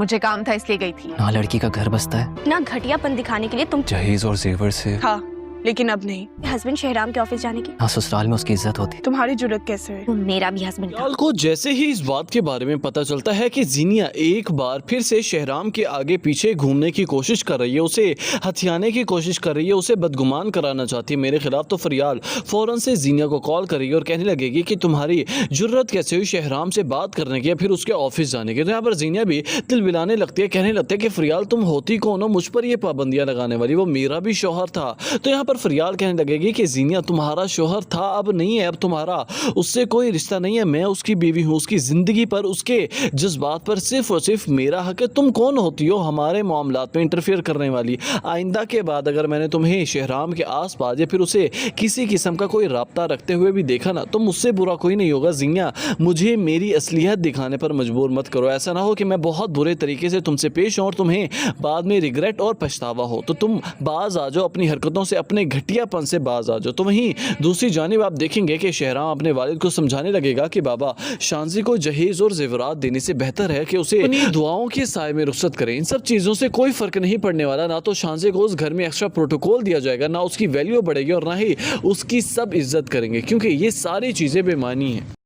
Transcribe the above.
मुझे काम था इसलिए गई थी। ना लड़की का घर बसता है ना घटियापन दिखाने के लिए तुम जहेज और जेवर से। हाँ, लेकिन अब नहीं। हस्बैंड शहराम के ऑफिस जाने की। हाँ, ससुराल में उसकी इज्जत होती। तुम्हारी जुर्रत कैसे हुई? वो मेरा भी हस्बैंड था। फिलहाल को जैसे ही इस बात के बारे में पता चलता है कि जीनिया एक बार फिर से शहराम के आगे पीछे घूमने की कोशिश कर रही है, उसे हथियाने की कोशिश कर रही है, उसे बदगुमान कराना चाहती है मेरे खिलाफ, तो फरियाल फौरन से जीनिया को कॉल करेगी और कहने लगेगी कि तुम्हारी जुर्रत कैसे हुई शहराम से बात करने की, फिर उसके ऑफिस जाने की। तो यहाँ पर जीनिया भी दिल बिलाने लगती है, कहने लगती है कि फरियाल तुम होती कौन हो मुझ पर ये पाबंदियां लगाने वाली, वो मेरा भी शौहर था। तो यहाँ पर फरियाल कहने लगेगी कि जीनिया तुम्हारा शौहर था, अब नहीं है, अब तुम्हारा उससे कोई रिश्ता नहीं है, मैं उसकी बीवी हूँ, उसकी ज़िंदगी पर उसके जज्बात पर सिर्फ और सिर्फ मेरा हक है। तुम कौन होती हो हमारे मामलात में इंटरफेयर करने वाली? आइंदा के बाद अगर मैंने तुम्हें शहराम के आसपास या फिर उसे किसी किस्म का कोई राब्ता रखते हुए भी देखा ना, तो मुझसे बुरा कोई नहीं होगा। जीनिया, मुझे मेरी असलियत दिखाने पर मजबूर मत करो, ऐसा ना हो कि मैं बहुत बुरे तरीके से तुमसे पेश हूँ और तुम्हें बाद में रिग्रेट और पछतावा हो। तो तुम बाज आ जाओ अपनी हरकतों से, अपने घटियापन से बाज आ जाओ। तो वहीं दूसरी जानिब आप देखेंगे कि शहराम अपने वालिद को समझाने लगेगा कि बाबा, शांजी को जहेज और जेवरात देने से बेहतर है कि उसे अपनी दुआओं के साए में रुखसत करें। इन सब चीज़ों से कोई फर्क नहीं पड़ने वाला, ना तो शांजी को उस घर में एक्स्ट्रा प्रोटोकॉल दिया जाएगा, ना उसकी वैल्यू बढ़ेगी और ना ही उसकी सब इज्जत करेंगे, क्योंकि ये सारी चीज़ें बेमानी हैं।